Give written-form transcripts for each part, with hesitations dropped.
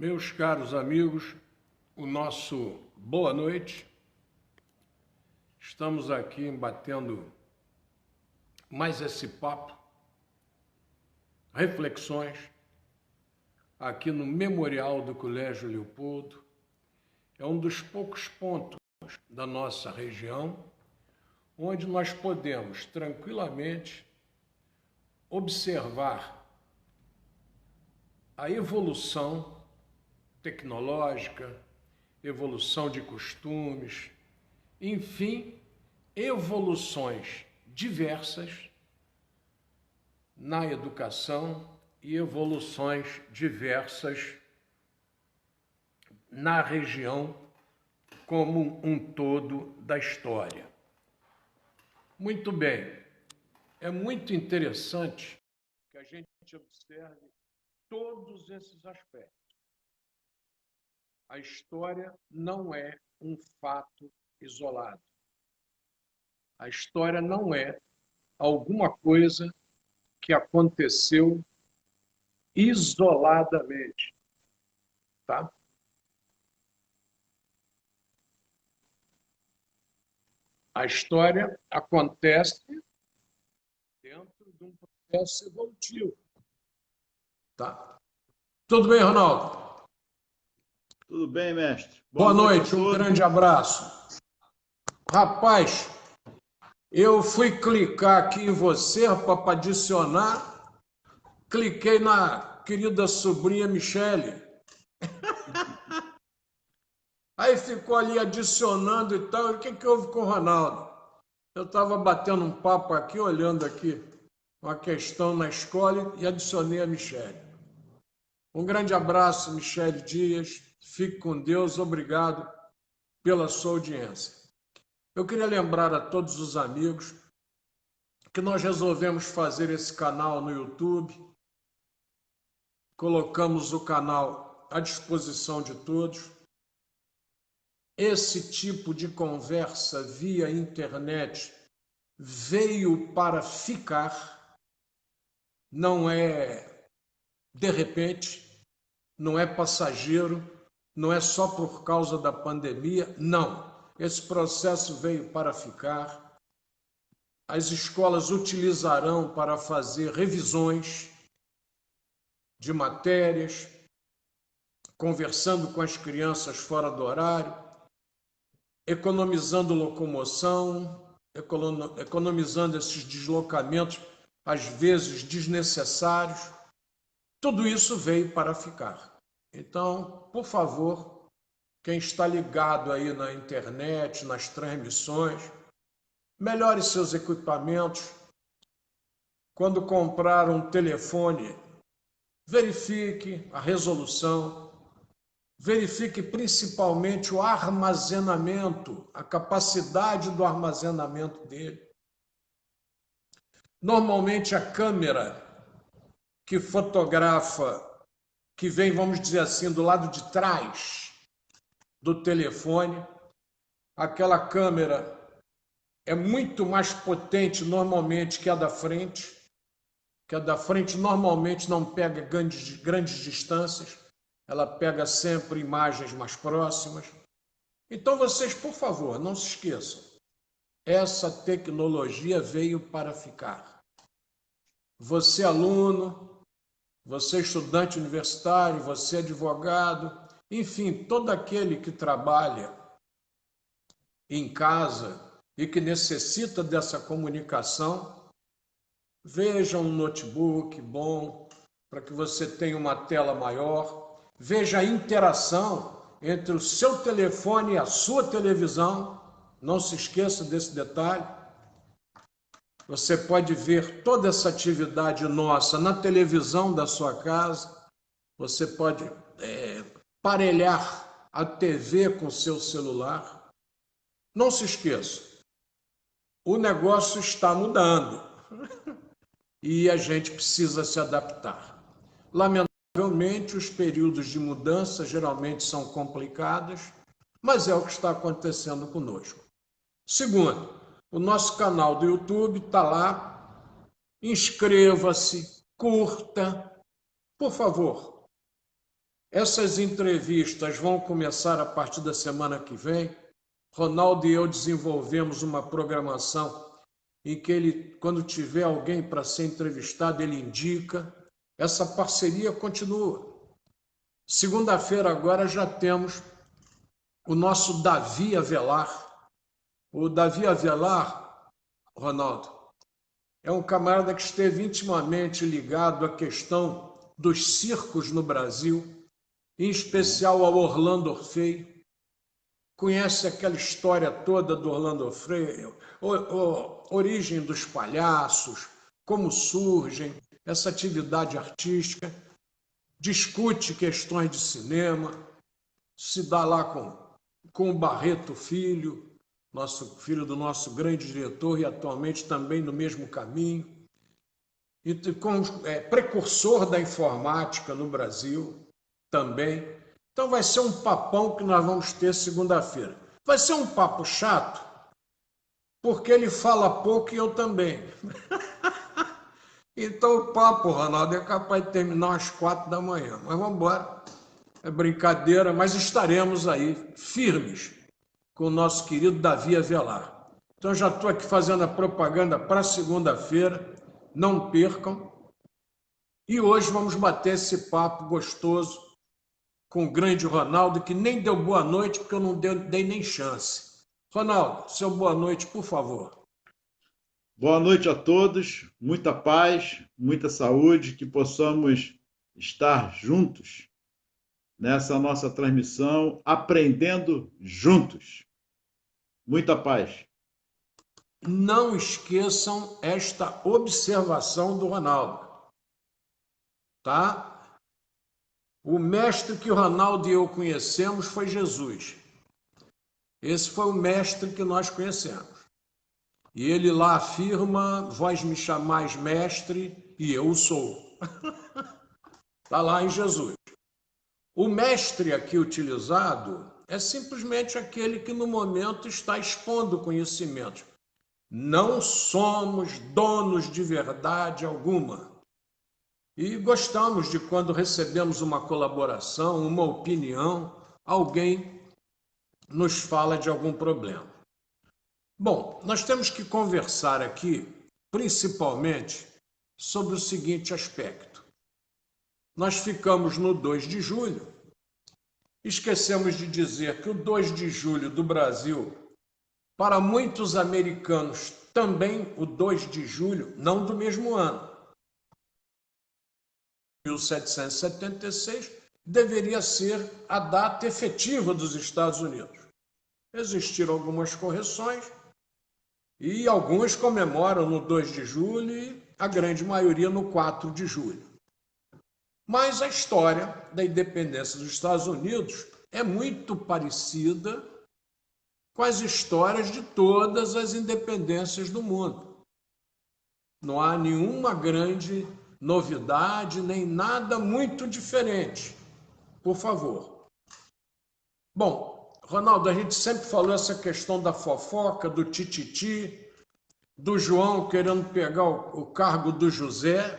Meus caros amigos, o nosso boa noite. Estamos aqui batendo mais esse papo, reflexões, aqui no Memorial do Colégio Leopoldo. É um dos poucos pontos da nossa região onde nós podemos tranquilamente observar a evolução tecnológica, evolução de costumes, enfim, evoluções diversas na educação e evoluções diversas na região como um todo da história. Muito bem, é muito interessante que a gente observe todos esses aspectos. A história não é um fato isolado. A história não é alguma coisa que aconteceu isoladamente, tá? A história acontece dentro de um processo evolutivo, tá? Tudo bem, Ronaldo? Tudo bem, mestre? Boa noite, um grande abraço. Rapaz, eu fui clicar aqui em você para adicionar, cliquei na querida sobrinha Michele. Aí ficou ali adicionando e tal. E o que houve com o Ronaldo? Eu estava batendo um papo aqui, olhando aqui uma questão na escola e adicionei a Michele. Um grande abraço, Michele Dias. Fique com Deus. Obrigado pela sua audiência. Eu queria lembrar a todos os amigos que nós resolvemos fazer esse canal no YouTube. Colocamos o canal à disposição de todos. Esse tipo de conversa via internet veio para ficar, não é de repente, não é passageiro, não é só por causa da pandemia, não. Esse processo veio para ficar. As escolas utilizarão para fazer revisões de matérias, conversando com as crianças fora do horário, economizando locomoção, economizando esses deslocamentos, às vezes desnecessários. Tudo isso veio para ficar. Então, por favor, quem está ligado aí na internet, nas transmissões, melhore seus equipamentos. Quando comprar um telefone, verifique a resolução, verifique principalmente o armazenamento, a capacidade do armazenamento dele. Normalmente a câmera que fotografa, que vem, vamos dizer assim, do lado de trás do telefone, aquela câmera é muito mais potente normalmente que a da frente, normalmente não pega grandes distâncias, ela pega sempre imagens mais próximas. Então vocês, por favor, não se esqueçam, essa tecnologia veio para ficar. Você aluno, você estudante universitário, você advogado, enfim, todo aquele que trabalha em casa e que necessita dessa comunicação, veja um notebook bom, para que você tenha uma tela maior, veja a interação entre o seu telefone e a sua televisão, não se esqueça desse detalhe. Você pode ver toda essa atividade nossa na televisão da sua casa, você pode parelhar a TV com o seu celular. Não se esqueça, o negócio está mudando e a gente precisa se adaptar. Lamentavelmente, os períodos de mudança geralmente são complicados, mas é o que está acontecendo conosco. Segundo, o nosso canal do YouTube está lá. Inscreva-se, curta, por favor. Essas entrevistas vão começar a partir da semana que vem. Ronaldo e eu desenvolvemos uma programação em que ele, quando tiver alguém para ser entrevistado, ele indica. Essa parceria continua. Segunda-feira agora já temos o nosso Davi Avelar. O Davi Avelar, Ronaldo, é um camarada que esteve intimamente ligado à questão dos circos no Brasil, em especial ao Orlando Orfei. Conhece aquela história toda do Orlando Orfei, a origem dos palhaços, como surgem, essa atividade artística, discute questões de cinema, se dá lá com o Barreto Filho, filho do nosso grande diretor e atualmente também no mesmo caminho, precursor da informática no Brasil também. Então vai ser um papão que nós vamos ter segunda-feira. Vai ser um papo chato, porque ele fala pouco e eu também. Então o papo, Ronaldo, é capaz de terminar às 4 da manhã. Mas vamos embora. É brincadeira, mas estaremos aí firmes com o nosso querido Davi Avelar. Então já estou aqui fazendo a propaganda para segunda-feira. Não percam. E hoje vamos bater esse papo gostoso com o grande Ronaldo, que nem deu boa noite, porque eu não dei nem chance. Ronaldo, seu boa noite, por favor. Boa noite a todos, muita paz, muita saúde, que possamos estar juntos nessa nossa transmissão, aprendendo juntos. Muita paz. Não esqueçam esta observação do Ronaldo, tá? O mestre que o Ronaldo e eu conhecemos foi Jesus. Esse foi o mestre que nós conhecemos. E ele lá afirma, vós me chamais mestre e eu o sou. Está lá em Jesus. O mestre aqui utilizado é simplesmente aquele que no momento está expondo conhecimento. Não somos donos de verdade alguma. E gostamos de quando recebemos uma colaboração, uma opinião, alguém nos fala de algum problema. Bom, nós temos que conversar aqui, principalmente, sobre o seguinte aspecto. Nós ficamos no 2 de julho, esquecemos de dizer que o 2 de julho do Brasil, para muitos americanos, também o 2 de julho, não do mesmo ano, 1776, deveria ser a data efetiva dos Estados Unidos. Existiram algumas correções e alguns comemoram no 2 de julho e a grande maioria no 4 de julho. Mas a história da independência dos Estados Unidos é muito parecida com as histórias de todas as independências do mundo. Não há nenhuma grande novidade, nem nada muito diferente. Por favor. Bom, Ronaldo, a gente sempre falou essa questão da fofoca, do tititi, do João querendo pegar o cargo do José.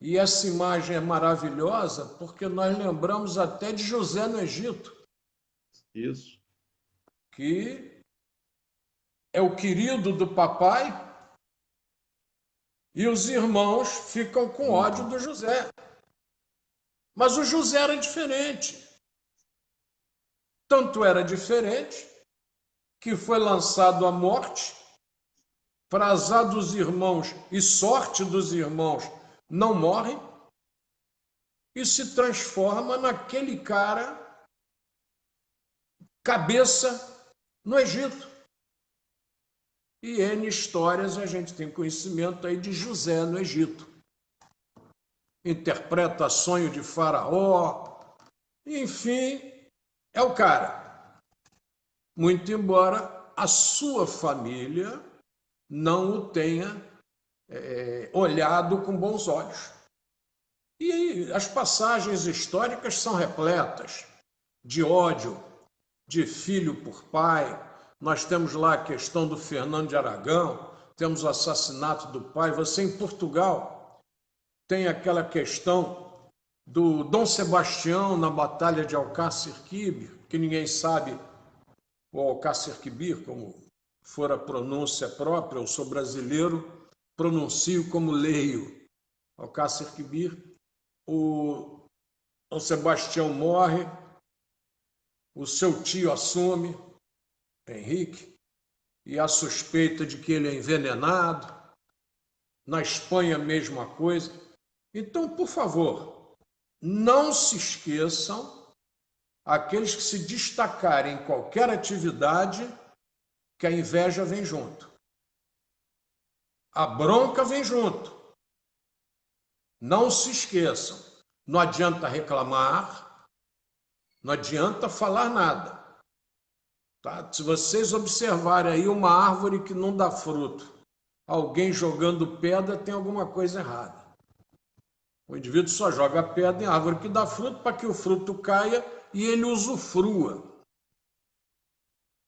E essa imagem é maravilhosa porque nós lembramos até de José no Egito. Isso. Que é o querido do papai e os irmãos ficam com ódio do José. Mas o José era diferente. Tanto era diferente que foi lançado à morte, para azar dos irmãos e sorte dos irmãos, não morrem, e se transforma naquele cara cabeça no Egito. E N histórias a gente tem conhecimento aí de José no Egito. Interpreta sonho de Faraó, enfim, é o cara. Muito embora a sua família não o tenha olhado com bons olhos. E as passagens históricas são repletas de ódio, de filho por pai. Nós temos lá a questão do Fernando de Aragão, temos o assassinato do pai. Você em Portugal tem aquela questão do Dom Sebastião na Batalha de Alcácer Quibir, que ninguém sabe o Alcácer Quibir, como for a pronúncia própria, eu sou brasileiro, pronuncio como leio. Alcácer Quibir, o Dom Sebastião morre, o seu tio assume, Henrique, e há suspeita de que ele é envenenado. Na Espanha, a mesma coisa. Então, por favor, não se esqueçam, aqueles que se destacarem em qualquer atividade, que a inveja vem junto. A bronca vem junto. Não se esqueçam. Não adianta reclamar, não adianta falar nada. Tá? Se vocês observarem aí uma árvore que não dá fruto, alguém jogando pedra, tem alguma coisa errada. O indivíduo só joga pedra em árvore que dá fruto para que o fruto caia e ele usufrua.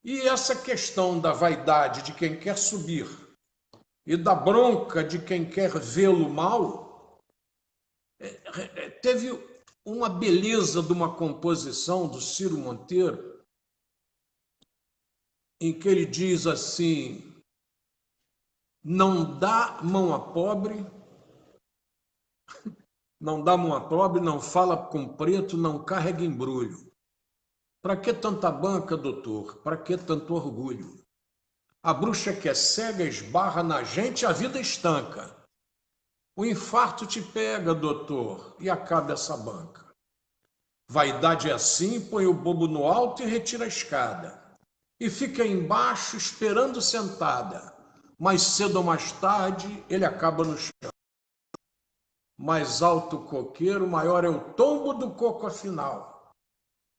E essa questão da vaidade de quem quer subir e da bronca de quem quer vê-lo mal, teve uma beleza de uma composição do Ciro Monteiro, em que ele diz assim: não dá mão a pobre, não fala com preto, não carrega embrulho. Para que tanta banca, doutor? Para que tanto orgulho? A bruxa que é cega esbarra na gente, a vida estanca. O infarto te pega, doutor, e acaba essa banca. Vaidade é assim, põe o bobo no alto e retira a escada. E fica embaixo esperando sentada. Mais cedo ou mais tarde, ele acaba no chão. Mais alto o coqueiro, maior é o tombo do coco afinal.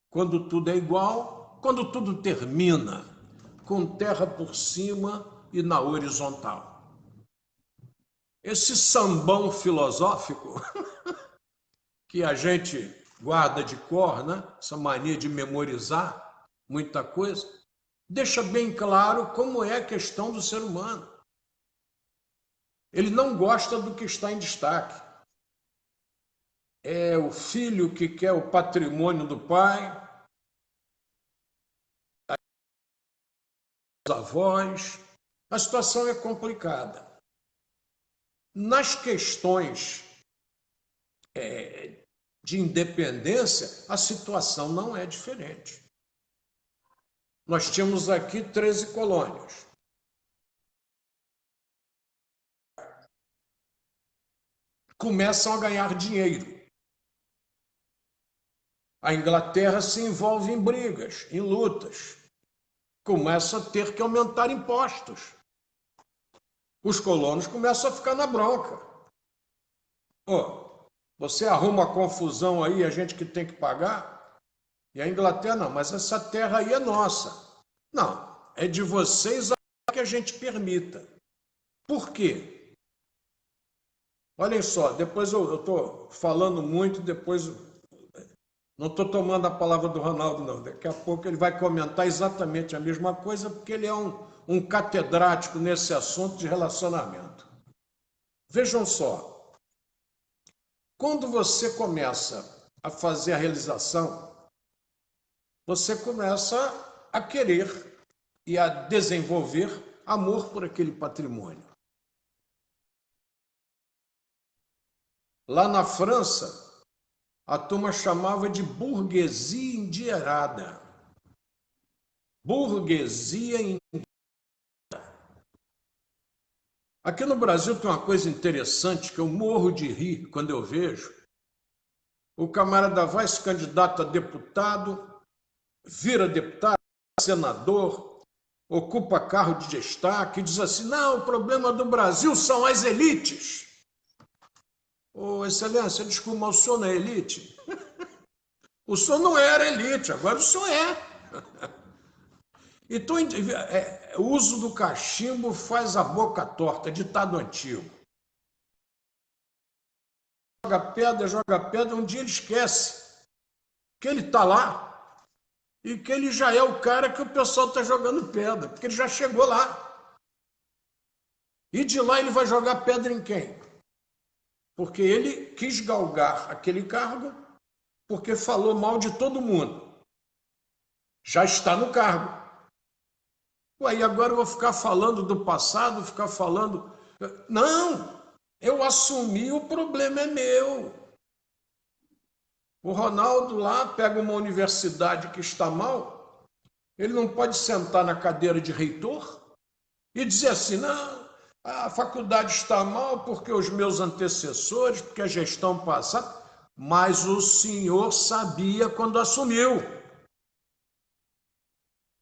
Quando tudo é igual, quando tudo termina, com terra por cima e na horizontal. Esse sambão filosófico que a gente guarda de cor, né? Essa mania de memorizar muita coisa, deixa bem claro como é a questão do ser humano. Ele não gosta do que está em destaque. É o filho que quer o patrimônio do pai, os avós. A situação é complicada. Nas questões de independência, a situação não é diferente. Nós tínhamos aqui 13 colônias. Começam a ganhar dinheiro. A Inglaterra se envolve em brigas, em lutas. Começa a ter que aumentar impostos. Os colonos começam a ficar na bronca. Você arruma a confusão aí, a gente que tem que pagar? E a Inglaterra, não, mas essa terra aí é nossa. Não, é de vocês que a gente permita. Por quê? Olhem só, depois eu estou falando muito, depois não estou tomando a palavra do Ronaldo, não. Daqui a pouco ele vai comentar exatamente a mesma coisa, porque ele é um catedrático nesse assunto de relacionamento. Vejam só, quando você começa a fazer a realização, você começa a querer e a desenvolver amor por aquele patrimônio. Lá na França, a turma chamava de burguesia endinheirada. Burguesia endinheirada. Aqui no Brasil tem uma coisa interessante que eu morro de rir quando eu vejo. O camarada vai se candidata a deputado, vira deputado, senador, ocupa carro de destaque e diz assim: não, o problema do Brasil são as elites. Excelência, desculpa, mas o senhor não é elite? O senhor não era elite, agora o senhor é. Então, o uso do cachimbo faz a boca torta, ditado antigo. Joga pedra, um dia ele esquece que ele está lá e que ele já é o cara que o pessoal está jogando pedra, porque ele já chegou lá. E de lá ele vai jogar pedra em quem? porque ele quis galgar aquele cargo, porque falou mal de todo mundo. Já está no cargo. Ué, e agora eu vou ficar falando do passado, ficar falando... Não! Eu assumi, o problema é meu. O Ronaldo lá pega uma universidade que está mal, ele não pode sentar na cadeira de reitor e dizer assim, não, a faculdade está mal porque os meus antecessores, porque a gestão passada, mas o senhor sabia quando assumiu.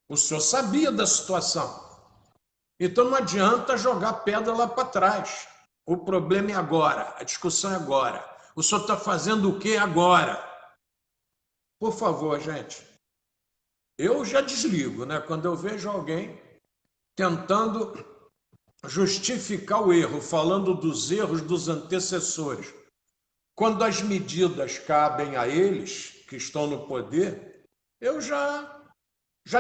O senhor sabia da situação. Então não adianta jogar pedra lá para trás. O problema é agora, a discussão é agora. O senhor está fazendo o que agora? Por favor, gente. Eu já desligo, né? Quando eu vejo alguém tentando justificar o erro, falando dos erros dos antecessores, quando as medidas cabem a eles, que estão no poder, eu já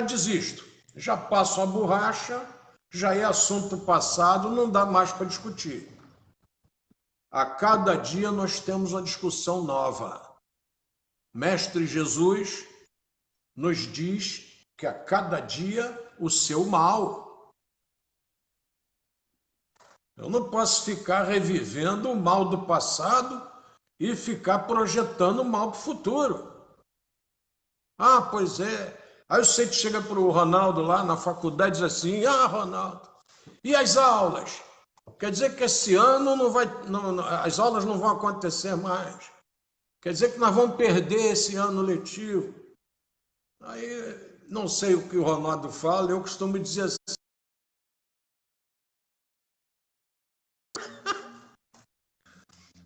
desisto, já passo a borracha, já é assunto passado, não dá mais para discutir. A cada dia nós temos uma discussão nova. Mestre Jesus nos diz que a cada dia o seu mal. Eu não posso ficar revivendo o mal do passado e ficar projetando o mal para o futuro. Ah, pois é. Aí você chega para o Ronaldo lá na faculdade e diz assim, Ronaldo, e as aulas? Quer dizer que esse ano as aulas não vão acontecer mais. Quer dizer que nós vamos perder esse ano letivo. Aí, não sei o que o Ronaldo fala, eu costumo dizer assim,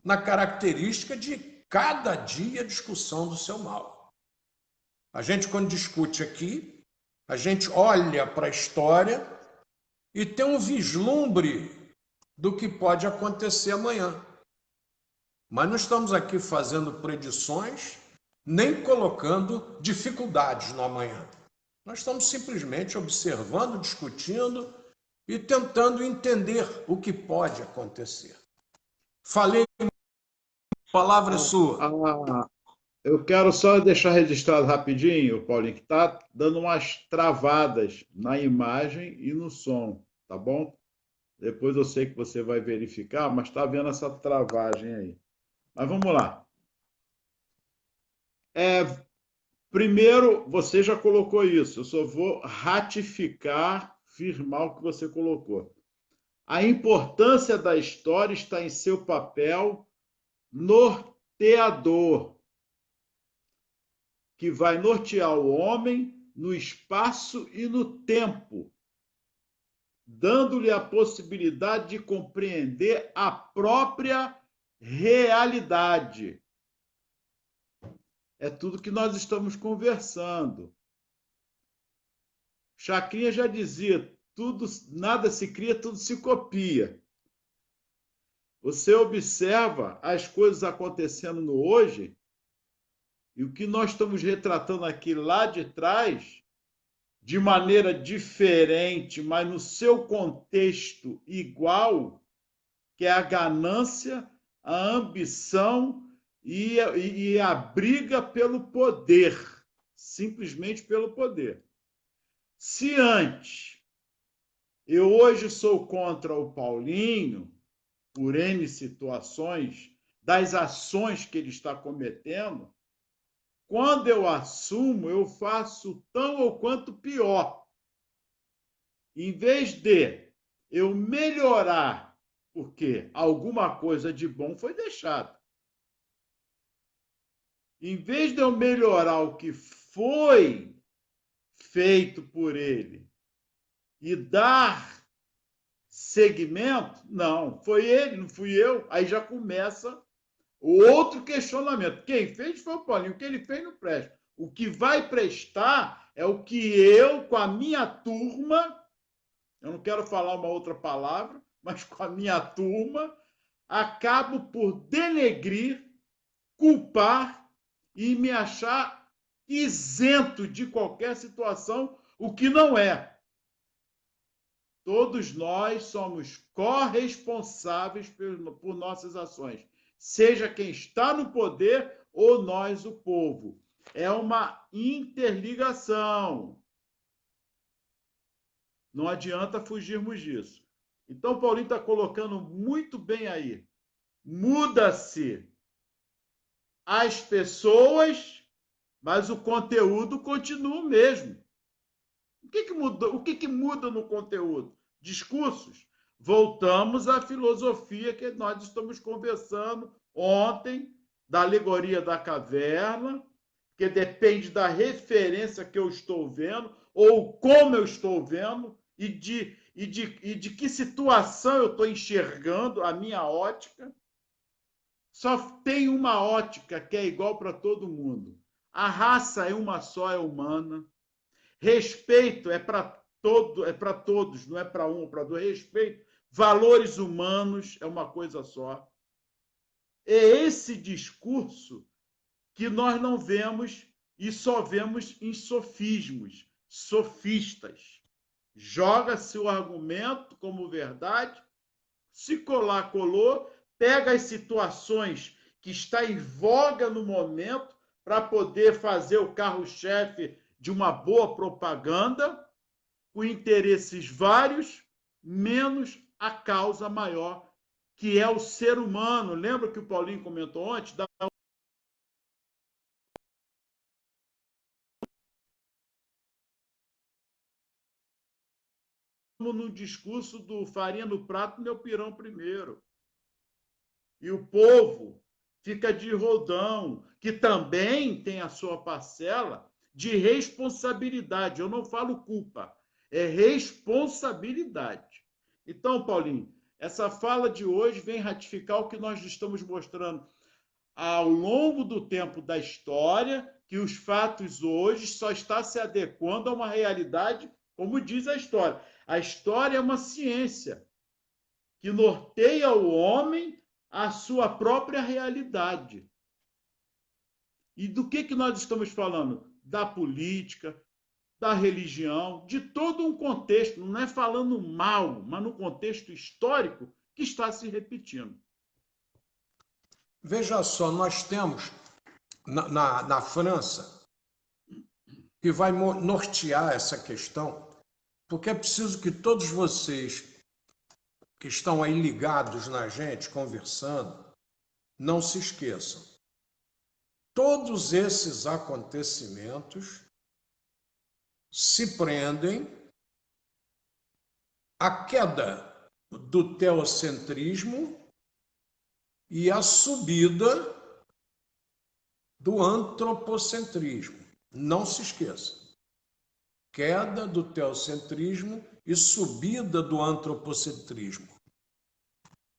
na característica de cada dia discussão do seu mal. A gente, quando discute aqui, a gente olha para a história e tem um vislumbre do que pode acontecer amanhã. Mas não estamos aqui fazendo predições, nem colocando dificuldades no amanhã. Nós estamos simplesmente observando, discutindo e tentando entender o que pode acontecer. Falei, a palavra é sua. Eu quero só deixar registrado rapidinho, Paulinho, que está dando umas travadas na imagem e no som, tá bom? Depois eu sei que você vai verificar, mas está vendo essa travagem aí. Mas vamos lá. Primeiro, você já colocou isso, eu só vou ratificar, firmar o que você colocou. A importância da história está em seu papel norteador, que vai nortear o homem no espaço e no tempo, dando-lhe a possibilidade de compreender a própria realidade. É tudo que nós estamos conversando. Chacrinha já dizia, nada se cria, tudo se copia. Você observa as coisas acontecendo no hoje, e o que nós estamos retratando aqui lá de trás, de maneira diferente, mas no seu contexto igual, que é a ganância, a ambição e a briga pelo poder, simplesmente pelo poder. Se antes eu hoje sou contra o Paulinho, por N situações, das ações que ele está cometendo, quando eu assumo, eu faço tão ou quanto pior. Em vez de eu melhorar, porque alguma coisa de bom foi deixada. Em vez de eu melhorar o que foi feito por ele e dar seguimento, não, foi ele, não fui eu. Aí já começa o outro questionamento. Quem fez foi o Paulinho, o que ele fez não presta. O que vai prestar é o que eu, com a minha turma, eu não quero falar uma outra palavra, mas com a minha turma, acabo por denegrir, culpar e me achar isento de qualquer situação, o que não é. Todos nós somos corresponsáveis por nossas ações. seja quem está no poder ou nós, o povo. É uma interligação. Não adianta fugirmos disso. Então, Paulinho está colocando muito bem aí. Muda-se as pessoas, mas o conteúdo continua o mesmo. O que muda no conteúdo? Discursos. Voltamos à filosofia que nós estamos conversando ontem, da alegoria da caverna, que depende da referência que eu estou vendo, ou como eu estou vendo, e de que situação eu estou enxergando a minha ótica. Só tem uma ótica que é igual para todo mundo. A raça é uma só, é humana. Respeito é para todos, não é para um ou para dois. Respeito, valores humanos é uma coisa só. É esse discurso que nós não vemos e só vemos em sofismos, sofistas. Joga-se o argumento como verdade, se colar, colou, pega as situações que está em voga no momento para poder fazer o carro-chefe de uma boa propaganda, com interesses vários, menos a causa maior, que é o ser humano. Lembra que o Paulinho comentou antes? No discurso do farinha no prato, meu pirão primeiro. E o povo fica de rodão, que também tem a sua parcela de responsabilidade. Eu não falo culpa, é responsabilidade. Então, Paulinho, essa fala de hoje vem ratificar o que nós estamos mostrando ao longo do tempo da história, que os fatos hoje só estão se adequando a uma realidade, como diz a história. A história é uma ciência que norteia o homem a sua própria realidade. E do que nós estamos falando? Da política, da religião, de todo um contexto, não é falando mal, mas no contexto histórico que está se repetindo. Veja só, nós temos na França, que vai nortear essa questão, porque é preciso que todos vocês que estão aí ligados na gente, conversando, não se esqueçam. Todos esses acontecimentos se prendem à queda do teocentrismo e à subida do antropocentrismo. Não se esqueça. Queda do teocentrismo e subida do antropocentrismo.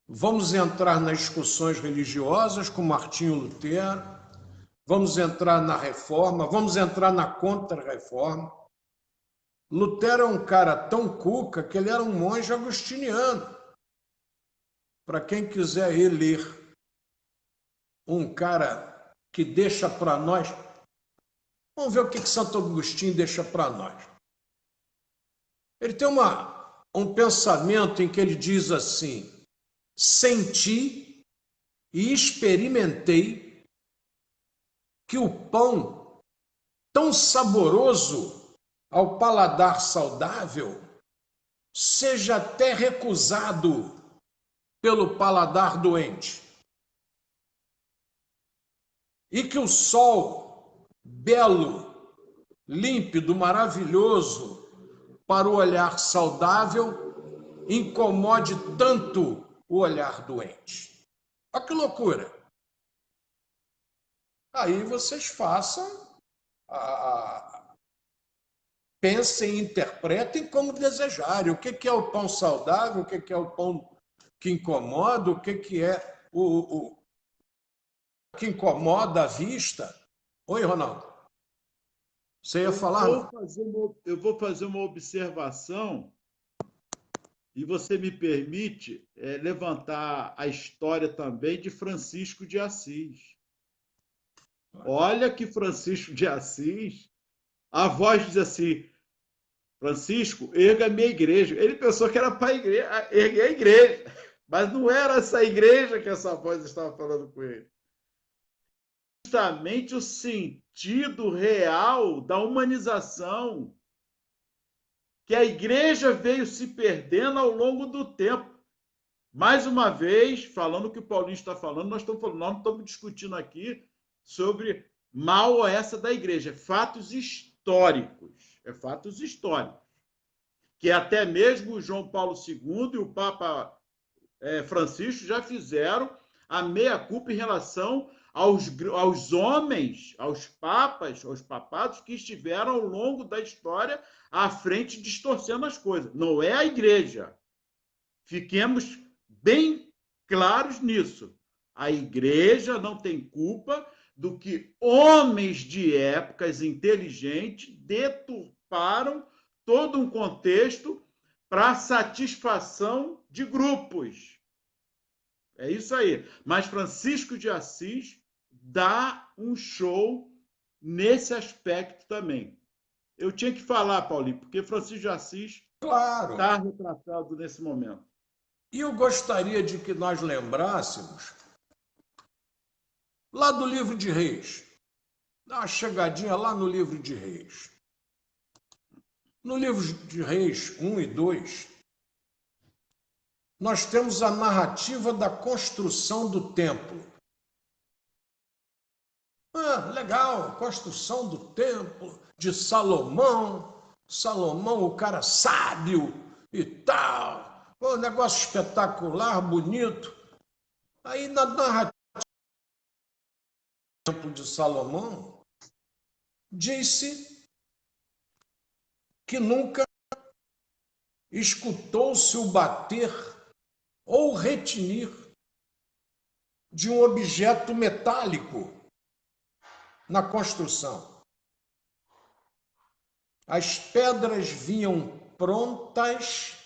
Vamos entrar nas discussões religiosas com Martinho Lutero, vamos entrar na reforma, vamos entrar na contra-reforma. Lutero é um cara tão cuca que ele era um monge agostiniano. Para quem quiser ir ler um cara que deixa para nós, vamos ver o que Santo Agostinho deixa para nós. Ele tem um pensamento em que ele diz assim: senti e experimentei que o pão, tão saboroso ao paladar saudável, seja até recusado pelo paladar doente. E que o sol belo, límpido, maravilhoso, para o olhar saudável, incomode tanto o olhar doente. Olha que loucura! Aí vocês façam, pensem e interpretem como desejarem. O que é o pão saudável, o que é o pão que incomoda, o que é o que incomoda a vista. Oi, Ronaldo. Você ia falar? Eu vou fazer uma observação e você me permite levantar a história também de Francisco de Assis. Olha que Francisco de Assis, a voz diz assim: Francisco, erga a minha igreja. Ele pensou que era para erguer a igreja. Mas não era essa igreja que essa voz estava falando com ele. Justamente o sentido real da humanização, que a igreja veio se perdendo ao longo do tempo. Mais uma vez, falando o que o Paulinho está falando, nós não estamos discutindo aqui sobre mal ou essa da igreja, é fatos históricos. É fatos históricos. Que até mesmo o João Paulo II e o Papa Francisco já fizeram a meia-culpa em relação aos homens, aos papas, aos papados que estiveram ao longo da história à frente distorcendo as coisas. Não é a igreja. Fiquemos bem claros nisso. A igreja não tem culpa do que homens de épocas inteligentes deturparam todo um contexto para satisfação de grupos. É isso aí. Mas Francisco de Assis dá um show nesse aspecto também. Eu tinha que falar, Paulinho, porque Francisco de Assis está retratado nesse momento. E eu gostaria de que nós lembrássemos lá do livro de Reis. Dá uma chegadinha lá no livro de Reis. No livro de Reis 1 e 2, nós temos a narrativa da construção do templo. Legal, construção do templo de Salomão. Salomão, o cara sábio e tal. Um negócio espetacular, bonito. Aí na narrativa do templo de Salomão, disse que nunca escutou-se o bater ou retinir de um objeto metálico na construção. As pedras vinham prontas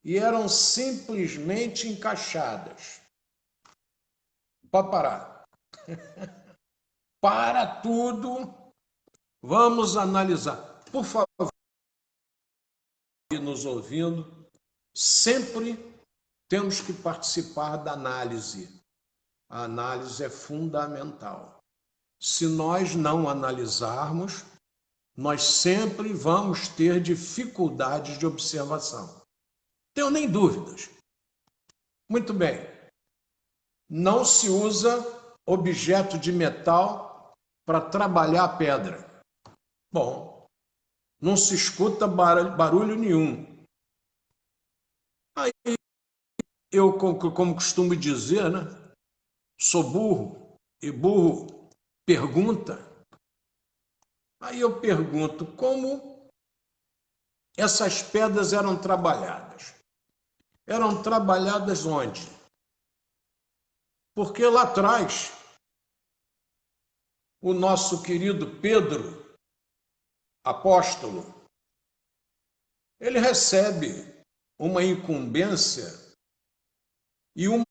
e eram simplesmente encaixadas. Pode parar. Para tudo, vamos analisar. Por favor, nos ouvindo, sempre temos que participar da análise. A análise é fundamental. Se nós não analisarmos, nós sempre vamos ter dificuldades de observação. Tenho nem dúvidas. Muito bem. Não se usa objeto de metal para trabalhar a pedra. Bom, não se escuta barulho nenhum. Aí eu, como costumo dizer, né? Sou burro e burro pergunta. Aí eu pergunto como essas pedras eram trabalhadas. Eram trabalhadas onde? Porque lá atrás, o nosso querido Pedro, apóstolo, ele recebe uma incumbência e uma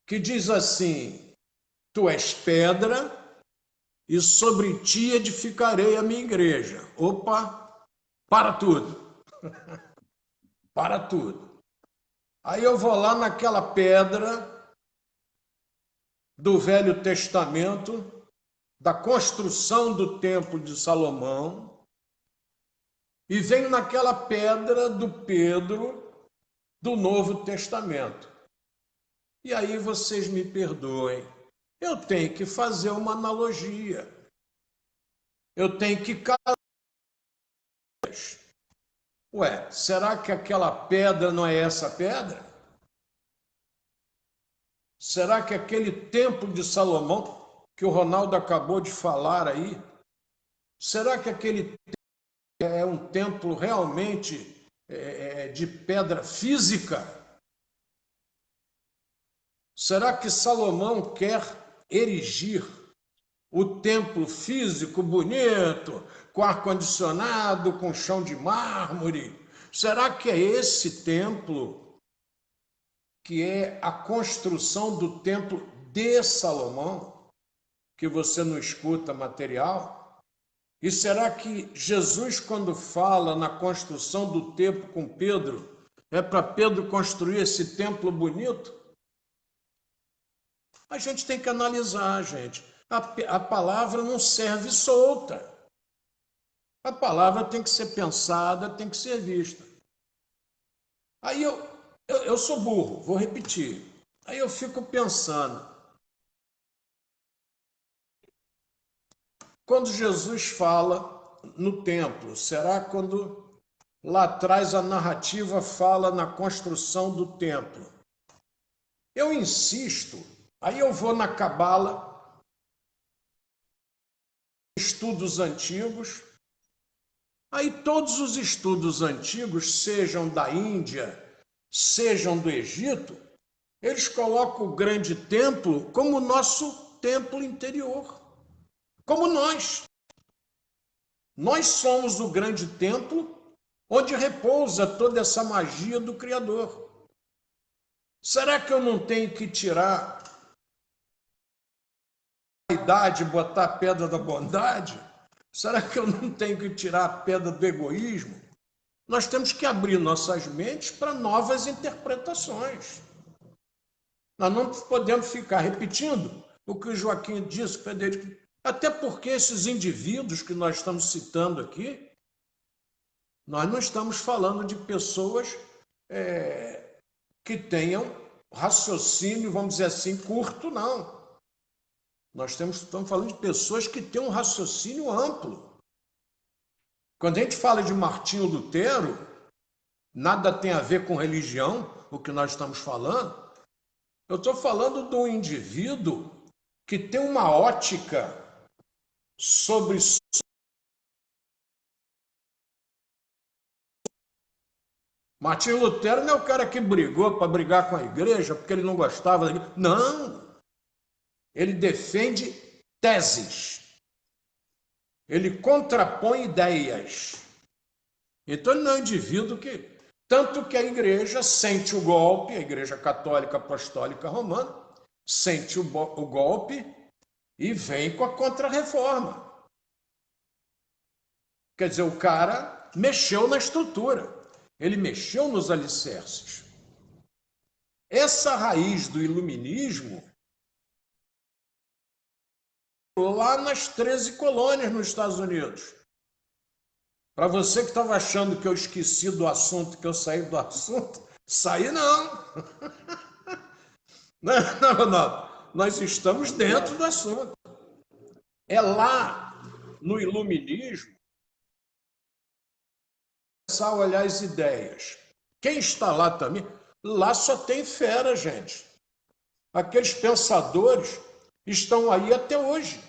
que diz assim: tu és pedra e sobre ti edificarei a minha igreja. Opa, para tudo. Para tudo. Aí eu vou lá naquela pedra do Velho Testamento, da construção do Templo de Salomão, e venho naquela pedra do Pedro do Novo Testamento. E aí vocês me perdoem, eu tenho que fazer uma analogia. Eu tenho que casar. Ué, será que aquela pedra não é essa pedra? Será que aquele templo de Salomão, que o Ronaldo acabou de falar aí, será que aquele templo é um templo realmente de pedra física? Será que Salomão quer erigir o templo físico bonito, com ar-condicionado, com chão de mármore? Será que é esse templo que é a construção do templo de Salomão, que você não escuta material? E será que Jesus, quando fala na construção do templo com Pedro, É para Pedro construir esse templo bonito? A gente tem que analisar, gente. A palavra não serve solta. A palavra tem que ser pensada, tem que ser vista. Aí eu sou burro, vou repetir. Aí eu fico pensando, quando Jesus fala no templo, será quando lá atrás a narrativa fala na construção do templo? Eu insisto, aí eu vou na Cabala, estudos antigos, aí todos os estudos antigos, sejam da Índia, sejam do Egito, eles colocam o grande templo como o nosso templo interior, como nós. Nós somos o grande templo onde repousa toda essa magia do Criador. Será que eu não tenho que tirar a idade e botar a pedra da bondade? Será que eu não tenho que tirar a pedra do egoísmo? Nós temos que abrir nossas mentes para novas interpretações. Nós não podemos ficar repetindo o que o Joaquim disse, Frederico, até porque esses indivíduos que nós estamos citando aqui, nós não estamos falando de pessoas que tenham raciocínio, vamos dizer assim, curto, não. Nós estamos falando de pessoas que têm um raciocínio amplo. Quando a gente fala de Martinho Lutero, nada tem a ver com religião, o que nós estamos falando. Eu estou falando de um indivíduo que tem uma ótica sobre. Martinho Lutero não é o cara que brigou para brigar com a igreja porque ele não gostava da igreja. Não! Ele defende teses. Ele contrapõe ideias. Então ele não é um indivíduo que... Tanto que a igreja sente o golpe, a Igreja Católica Apostólica Romana, sente o golpe e vem com a contra-reforma. Quer dizer, o cara mexeu na estrutura, ele mexeu nos alicerces. Essa raiz do iluminismo, lá nas 13 colônias nos Estados Unidos. Para você que estava achando que eu esqueci do assunto, que eu saí do assunto, saí não. Não. Nós estamos dentro do assunto. É lá, no iluminismo, começar a olhar as ideias. Quem está lá também, lá só tem fera, gente. Aqueles pensadores estão aí até hoje.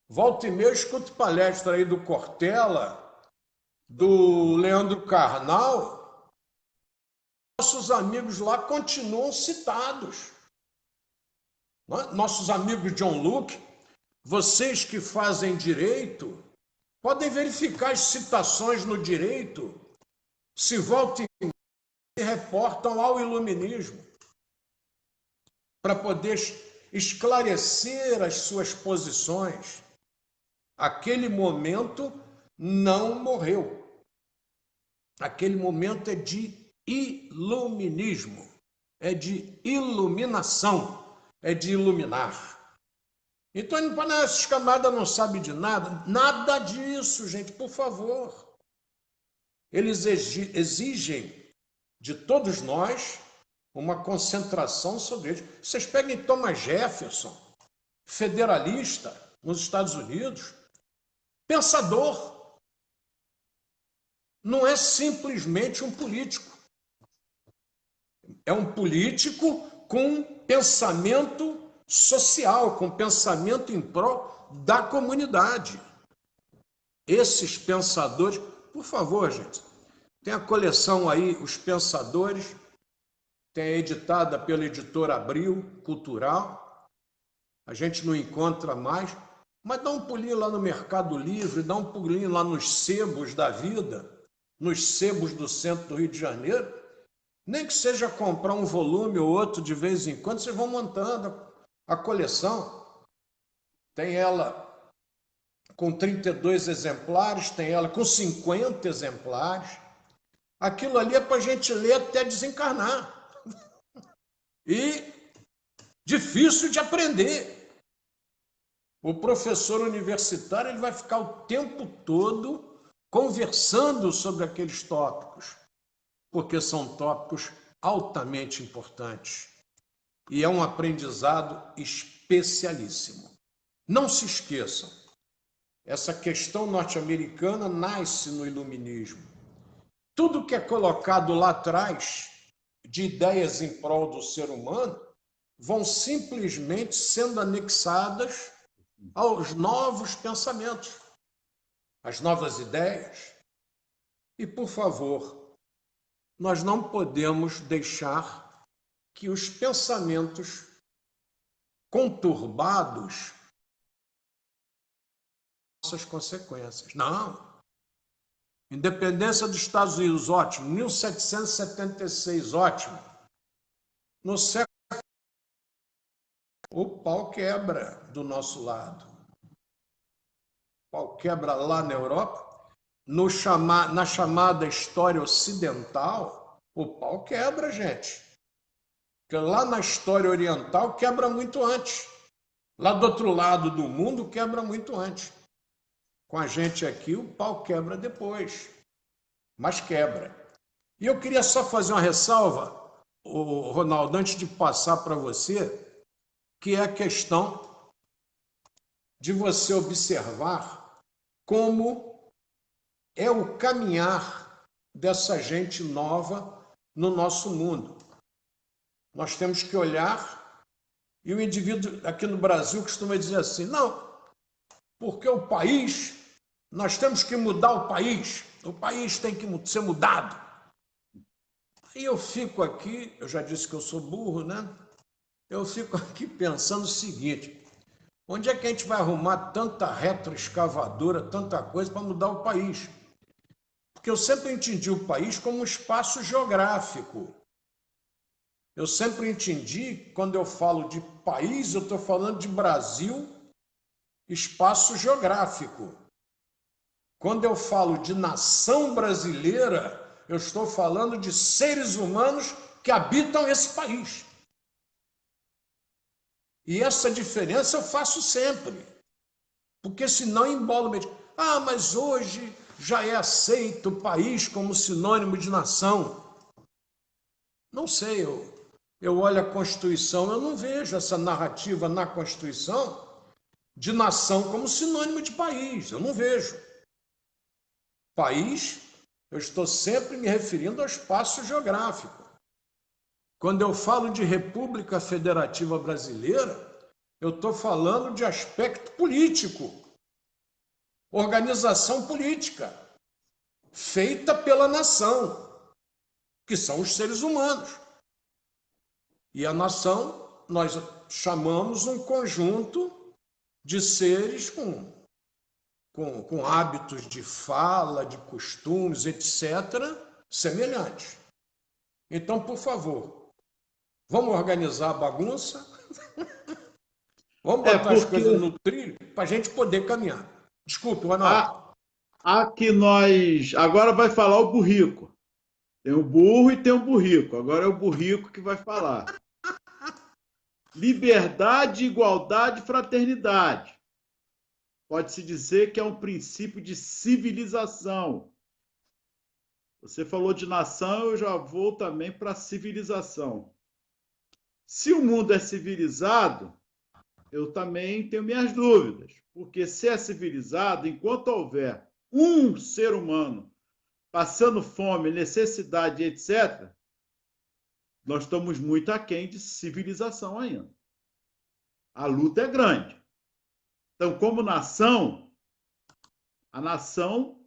Volta e meia eu escuto palestra aí do Cortella, do Leandro Carnal. Nossos amigos lá continuam citados. Nossos amigos John Locke, vocês que fazem direito, podem verificar as citações no direito, se volta e meia se reportam ao iluminismo, para poder esclarecer as suas posições. Aquele momento não morreu. Aquele momento é de iluminismo, é de iluminação, é de iluminar. Então, essas camadas não sabem de nada. Nada disso, gente, por favor. Eles exigem de todos nós uma concentração sobre eles. Vocês peguem Thomas Jefferson, federalista nos Estados Unidos, pensador. Não é simplesmente um político. É um político com pensamento social, com pensamento em prol da comunidade. Esses pensadores, por favor, gente, tem a coleção aí, Os Pensadores, tem editada pela editora Abril Cultural. A gente não encontra mais, mas dá um pulinho lá no Mercado Livre, dá um pulinho lá nos sebos da vida, nos sebos do centro do Rio de Janeiro. Nem que seja comprar um volume ou outro de vez em quando, vocês vão montando a coleção. Tem ela com 32 exemplares, tem ela com 50 exemplares. Aquilo ali é para a gente ler até desencarnar. E difícil de aprender. O professor universitário ele vai ficar o tempo todo conversando sobre aqueles tópicos, porque são tópicos altamente importantes. E é um aprendizado especialíssimo. Não se esqueçam, essa questão norte-americana nasce no iluminismo. Tudo que é colocado lá atrás de ideias em prol do ser humano vão simplesmente sendo anexadas aos novos pensamentos, às novas ideias. E, por favor, nós não podemos deixar que os pensamentos conturbados essas consequências. Não. Independência dos Estados Unidos, ótimo. 1776, ótimo. No século o pau quebra do nosso lado. O pau quebra lá na Europa. Na chamada história ocidental, o pau quebra, gente. Porque lá na história oriental quebra muito antes. Lá do outro lado do mundo quebra muito antes. Com a gente aqui, o pau quebra depois. Mas quebra. E eu queria só fazer uma ressalva, Ronaldo, antes de passar para você, que é a questão de você observar como é o caminhar dessa gente nova no nosso mundo. Nós temos que olhar, e o indivíduo aqui no Brasil costuma dizer assim, não, porque o país, nós temos que mudar o país tem que ser mudado. E eu fico aqui, eu já disse que eu sou burro, né? Eu fico aqui pensando o seguinte, onde é que a gente vai arrumar tanta retroescavadora, tanta coisa para mudar o país? Porque eu sempre entendi o país como um espaço geográfico. Eu sempre entendi, quando eu falo de país, eu estou falando de Brasil, espaço geográfico. Quando eu falo de nação brasileira, eu estou falando de seres humanos que habitam esse país. E essa diferença eu faço sempre. Porque senão embola o meio. Ah, mas hoje já é aceito o país como sinônimo de nação. Não sei, eu olho a Constituição, eu não vejo essa narrativa na Constituição de nação como sinônimo de país. Eu não vejo. País, eu estou sempre me referindo ao espaço geográfico. Quando eu falo de República Federativa Brasileira, eu estou falando de aspecto político, organização política, feita pela nação, que são os seres humanos. E a nação, nós chamamos um conjunto de seres com hábitos de fala, de costumes, etc., semelhantes. Então, por favor, vamos organizar a bagunça, vamos botar as coisas no trilho para a gente poder caminhar. Desculpe, Ronaldo. Aqui nós... Agora vai falar o burrico. Tem o burro e tem o burrico. Agora é o burrico que vai falar. Liberdade, igualdade, fraternidade. Pode-se dizer que é um princípio de civilização. Você falou de nação, eu já vou também para a civilização. Se o mundo é civilizado, eu também tenho minhas dúvidas. Porque se é civilizado, enquanto houver um ser humano passando fome, necessidade, etc., nós estamos muito aquém de civilização ainda. A luta é grande. Então, como nação, a nação,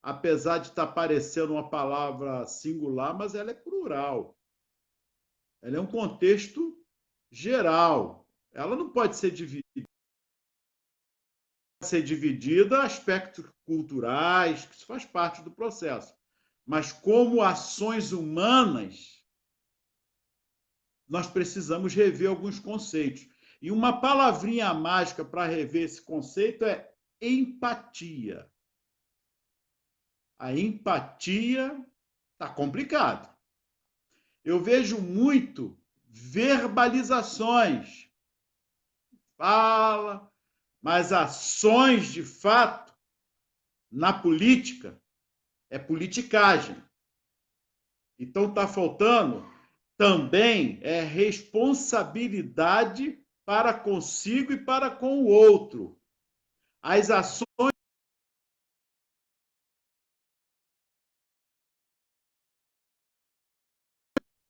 apesar de estar parecendo uma palavra singular, mas ela é plural. Ela é um contexto geral. Ela não pode ser dividida. Pode ser dividida a aspectos culturais, que isso faz parte do processo. Mas como ações humanas, nós precisamos rever alguns conceitos. E uma palavrinha mágica para rever esse conceito é empatia. A empatia Está complicado. Eu vejo muito verbalizações. Fala, mas ações de fato na política é politicagem. Então está faltando também responsabilidade para consigo e para com o outro. As ações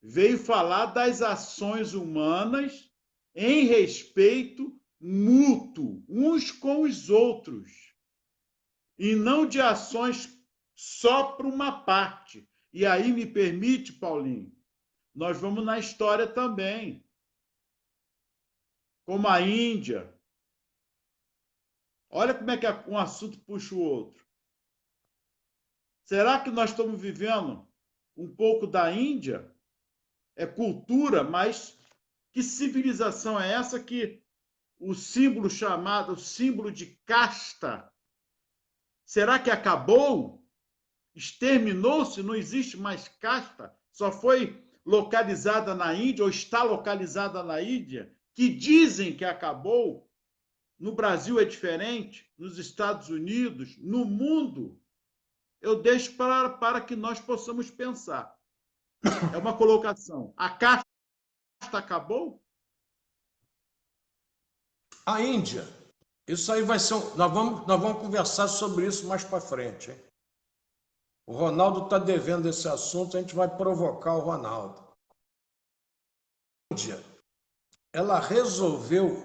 veio falar das ações humanas em respeito mútuo, uns com os outros, e não de ações só para uma parte. E aí me permite, Paulinho, nós vamos na história também, como a Índia. Olha como é que um assunto puxa o outro. Será que nós estamos vivendo um pouco da Índia? É cultura, mas que civilização é essa que o símbolo chamado símbolo de casta, será que acabou? Exterminou-se? Não existe mais casta? Só foi localizada na Índia ou está localizada na Índia? Que dizem que acabou? No Brasil é diferente, nos Estados Unidos, no mundo. Eu deixo para que nós possamos pensar. É uma colocação. A casta acabou? A Índia, isso aí vai ser. Nós vamos conversar sobre isso mais para frente. Hein? O Ronaldo está devendo esse assunto, a gente vai provocar o Ronaldo. A Índia, ela resolveu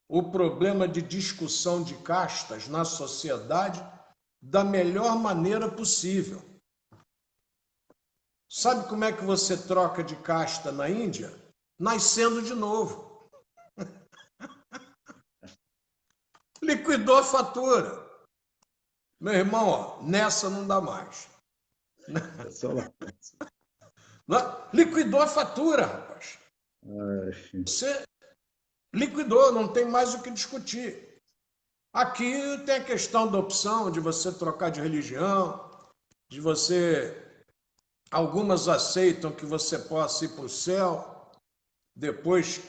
o problema de discussão de castas na sociedade da melhor maneira possível. Sabe como é que você troca de casta na Índia? Nascendo de novo. Liquidou a fatura. Meu irmão, ó, nessa não dá mais. Liquidou a fatura, rapaz. Você liquidou, não tem mais o que discutir. Aqui tem a questão da opção de você trocar de religião, de você... Algumas aceitam que você possa ir para o céu depois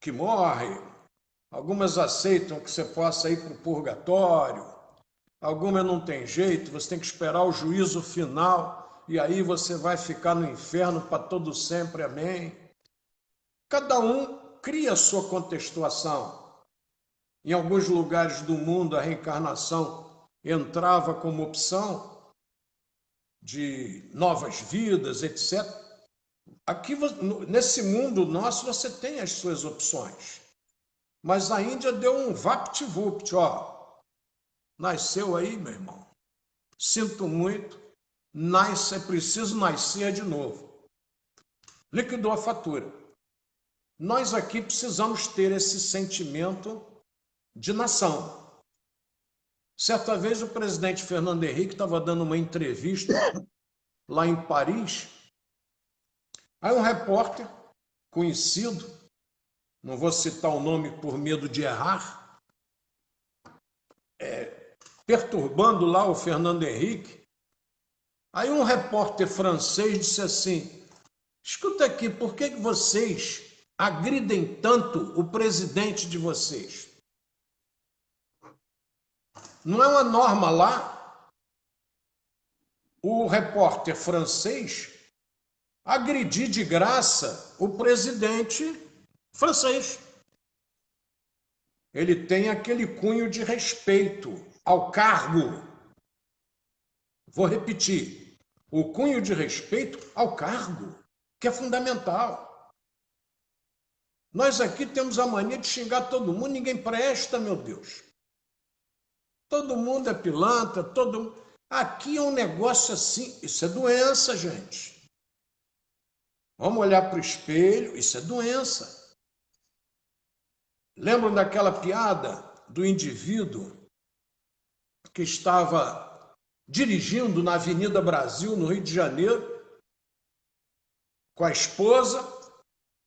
que morre. Algumas aceitam que você possa ir para o purgatório. Algumas não tem jeito, você tem que esperar o juízo final e aí você vai ficar no inferno para todo sempre, amém? Cada um cria a sua contextuação. Em alguns lugares do mundo, a reencarnação entrava como opção de novas vidas, etc. Aqui, nesse mundo nosso, você tem as suas opções. Mas a Índia deu um vapt-vupt, ó. Nasceu aí, meu irmão. Sinto muito. É preciso nascer de novo. Liquidou a fatura. Nós aqui precisamos ter esse sentimento de nação. Certa vez o presidente Fernando Henrique estava dando uma entrevista lá em Paris. Aí um repórter conhecido, não vou citar o nome por medo de errar, perturbando lá o Fernando Henrique. Aí um repórter francês disse assim: escuta aqui, por que vocês agridem tanto o presidente de vocês? Não é uma norma lá o repórter francês agredir de graça o presidente francês. Ele tem aquele cunho de respeito ao cargo. Vou repetir, o cunho de respeito ao cargo, que é fundamental. Nós aqui temos a mania de xingar todo mundo, ninguém presta, meu Deus. Todo mundo é pilantra, Aqui é um negócio assim, isso é doença, gente. Vamos olhar para o espelho, isso é doença. Lembram daquela piada do indivíduo que estava dirigindo na Avenida Brasil, no Rio de Janeiro, com a esposa,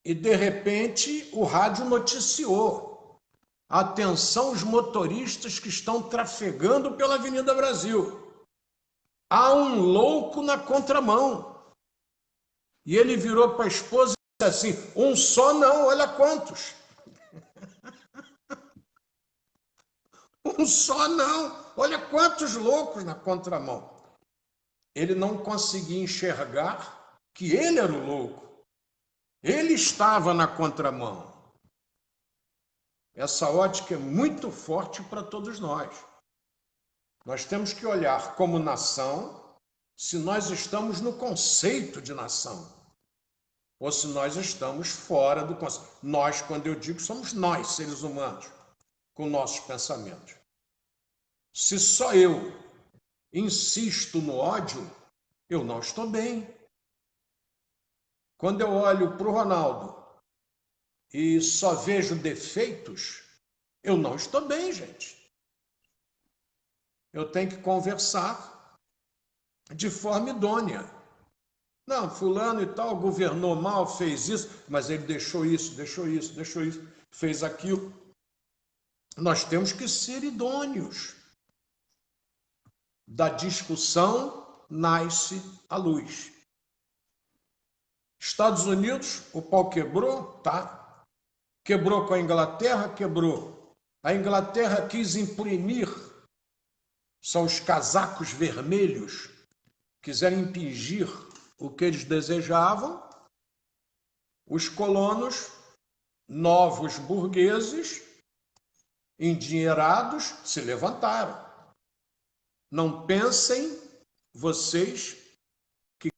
e de repente o rádio noticiou: atenção os motoristas que estão trafegando pela Avenida Brasil. há um louco na contramão. E ele virou para a esposa e disse assim: um só não, olha quantos. Um só não, olha quantos loucos na contramão. Ele não conseguia enxergar que ele era o louco. Ele estava na contramão. Essa ótica é muito forte para todos nós. Nós temos que olhar como nação se nós estamos no conceito de nação ou se nós estamos fora do conceito. Nós, quando eu digo, somos nós, seres humanos, com nossos pensamentos. Se só eu insisto no ódio, eu não estou bem. Quando eu olho para o Ronaldo e só vejo defeitos, eu não estou bem, gente. Eu tenho que conversar de forma idônea. Não, fulano e tal governou mal, fez isso, mas ele deixou isso, fez aquilo. Nós temos que ser idôneos. Da discussão nasce a luz. Estados Unidos, o pau quebrou, tá? Quebrou com a Inglaterra, quebrou. A Inglaterra quis imprimir, são os casacos vermelhos, quiseram impingir o que eles desejavam. Os colonos, novos burgueses, endinheirados, se levantaram. Não pensem vocês que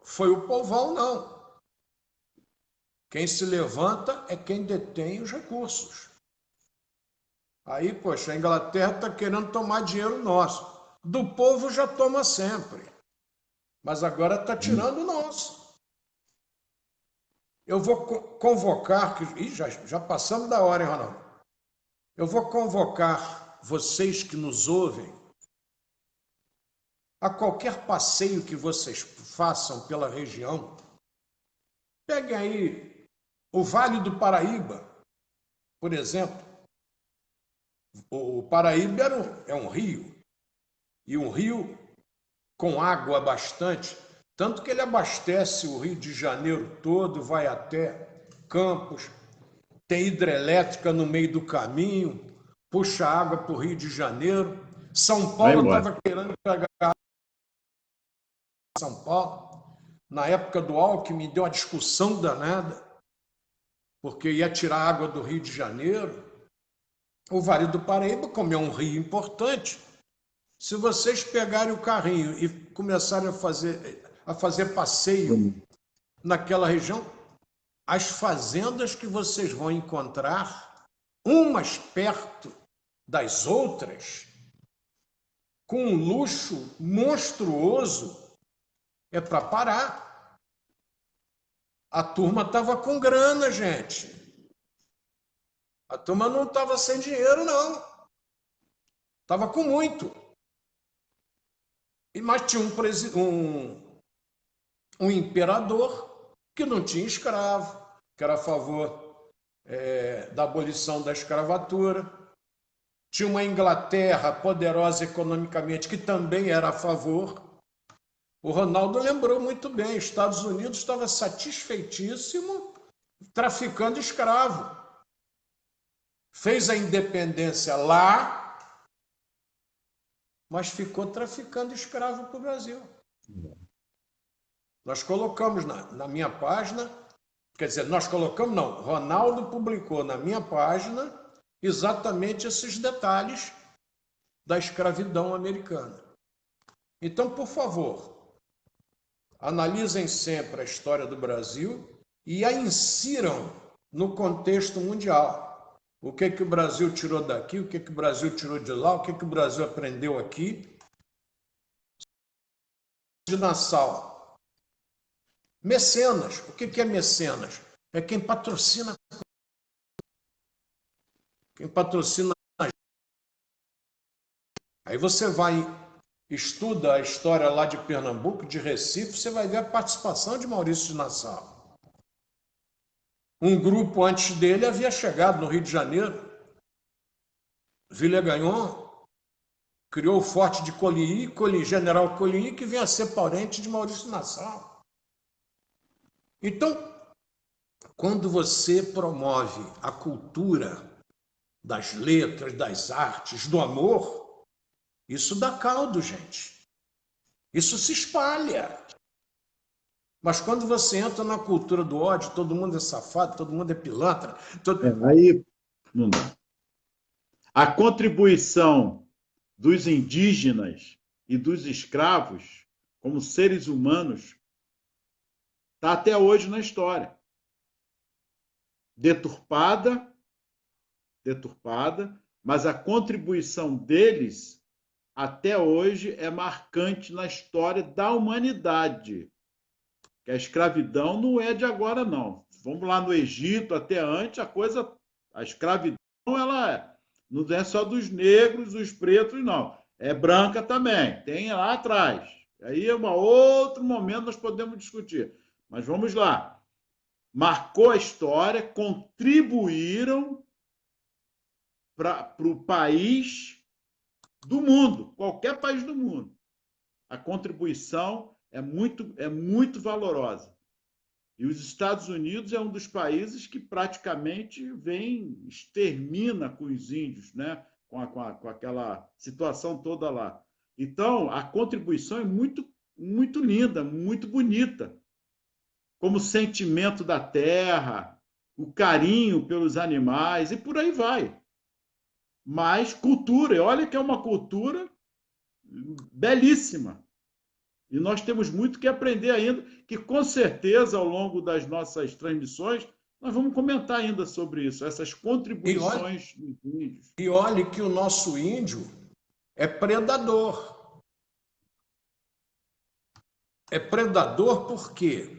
foi o povão, não. Quem se levanta é quem detém os recursos. Aí, poxa, a Inglaterra está querendo tomar dinheiro nosso. Do povo já toma sempre. Mas agora está tirando o nosso. Eu vou convocar... já passamos da hora, hein, Ronaldo? Eu vou convocar vocês que nos ouvem a qualquer passeio que vocês façam pela região. Peguem aí o Vale do Paraíba, por exemplo. O Paraíba é um rio, e um rio com água bastante, tanto que ele abastece o Rio de Janeiro todo, vai até Campos, tem hidrelétrica no meio do caminho, puxa água para o Rio de Janeiro. São Paulo estava querendo pegar água em São Paulo. Na época do Alckmin, deu uma discussão danada, porque ia tirar água do Rio de Janeiro. O Vale do Paraíba, como é um rio importante, se vocês pegarem o carrinho e começarem a fazer passeio naquela região, as fazendas que vocês vão encontrar, umas perto das outras, com um luxo monstruoso, é para parar. A turma estava com grana, gente. A turma não estava sem dinheiro, não. Estava com muito. Mas tinha um imperador que não tinha escravo, que era a favor da abolição da escravatura. Tinha uma Inglaterra poderosa economicamente, que também era a favor. O Ronaldo lembrou muito bem, os Estados Unidos estava satisfeitíssimo traficando escravo. Fez a independência lá, mas ficou traficando escravo para o Brasil. Nós colocamos na minha página, quer dizer, nós colocamos não, Ronaldo publicou na minha página exatamente esses detalhes da escravidão americana. Então, por favor, analisem sempre a história do Brasil e a insiram no contexto mundial. O que o Brasil tirou daqui, o que o Brasil tirou de lá, o que o Brasil aprendeu aqui. De Nassau. Mecenas. O que é mecenas? É quem patrocina. Quem patrocina. Aí você vai, estuda a história lá de Pernambuco, de Recife, você vai ver a participação de Maurício de Nassau. Um grupo antes dele havia chegado no Rio de Janeiro, Villegagnon, criou o Forte de Coligny, General Coligny, que vem a ser parente de Maurício Nassau. Então, quando você promove a cultura das letras, das artes, do amor, isso dá caldo, gente. Isso se espalha. Mas quando você entra na cultura do ódio, todo mundo é safado, todo mundo é pilantra. Aí não dá. A contribuição dos indígenas e dos escravos, como seres humanos, está até hoje na história. Deturpada, mas a contribuição deles até hoje é marcante na história da humanidade. Que a escravidão não é de agora, não. Vamos lá no Egito, até antes, a escravidão, não é só dos negros, dos pretos, não. É branca também, tem lá atrás. Aí é um outro momento nós podemos discutir. Mas vamos lá. Marcou a história, contribuíram para o país do mundo, qualquer país do mundo. A contribuição é muito valorosa. E os Estados Unidos é um dos países que praticamente extermina com os índios, né? com aquela situação toda lá. Então, a contribuição é muito linda, muito bonita. Como sentimento da terra, o carinho pelos animais, e por aí vai. Mas cultura, e olha que é uma cultura belíssima. E nós temos muito que aprender ainda, que com certeza, ao longo das nossas transmissões, nós vamos comentar ainda sobre isso, essas contribuições dos índios. E olhe que o nosso índio é predador. É predador por quê?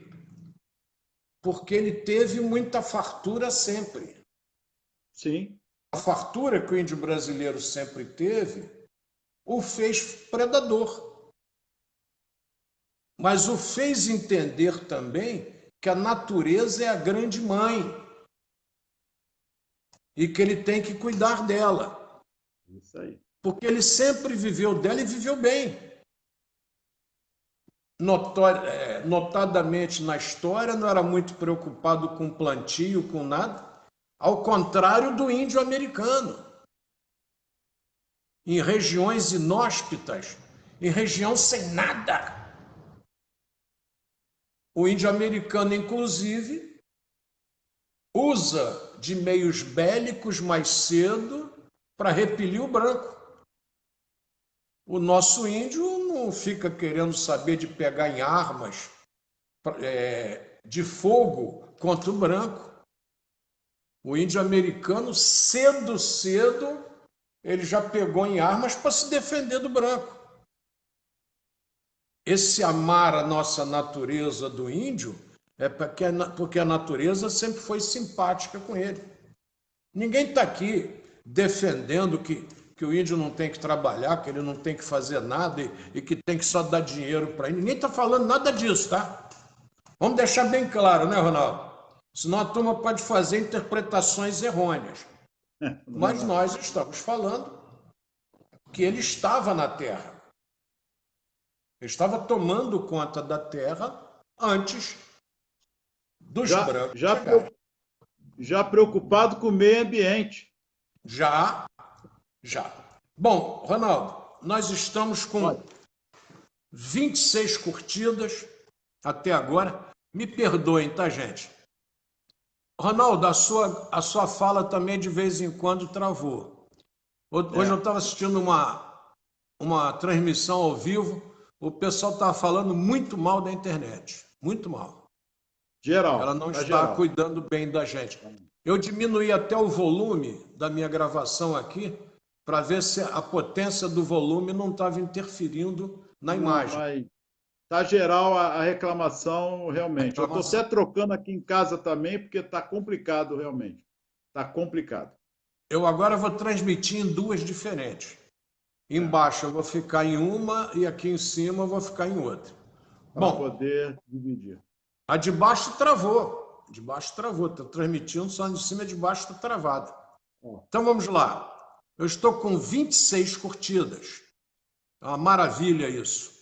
Porque ele teve muita fartura sempre. Sim. A fartura que o índio brasileiro sempre teve o fez predador. Mas o fez entender também que a natureza é a grande mãe e que ele tem que cuidar dela. Isso aí. Porque ele sempre viveu dela e viveu bem. Notadamente na história, não era muito preocupado com plantio, com nada, ao contrário do índio americano. Em regiões inóspitas, em região sem nada. O índio americano, inclusive, usa de meios bélicos mais cedo para repelir o branco. O nosso índio não fica querendo saber de pegar em armas de fogo contra o branco. O índio americano, cedo, ele já pegou em armas para se defender do branco. Esse amar a nossa natureza do índio é porque a natureza sempre foi simpática com ele. Ninguém está aqui defendendo que o índio não tem que trabalhar, que ele não tem que fazer nada e que tem que só dar dinheiro para ele. Ninguém está falando nada disso, tá? Vamos deixar bem claro, né, Ronaldo? Senão a turma pode fazer interpretações errôneas. Mas nós estamos falando que ele estava na Terra. Ele estava tomando conta da terra antes dos brancos chegarem. Já preocupado com o meio ambiente. Já. Bom, Ronaldo, nós estamos com 26 curtidas até agora. Me perdoem, tá, gente? Ronaldo, a sua fala também de vez em quando travou. Hoje eu estava assistindo uma transmissão ao vivo. O pessoal está falando muito mal da internet. Muito mal. Geral. Ela não está cuidando bem da gente. Eu diminuí até o volume da minha gravação aqui para ver se a potência do volume não estava interferindo na imagem. Está geral a reclamação, realmente. Eu estou até trocando aqui em casa também, porque está complicado, realmente. Está complicado. Eu agora vou transmitir em duas diferentes. Embaixo eu vou ficar em uma e aqui em cima eu vou ficar em outra. Para poder dividir. A de baixo travou. De baixo travou. Estou transmitindo, só de cima e de baixo está travado. Então vamos lá. Eu estou com 26 curtidas. É uma maravilha isso.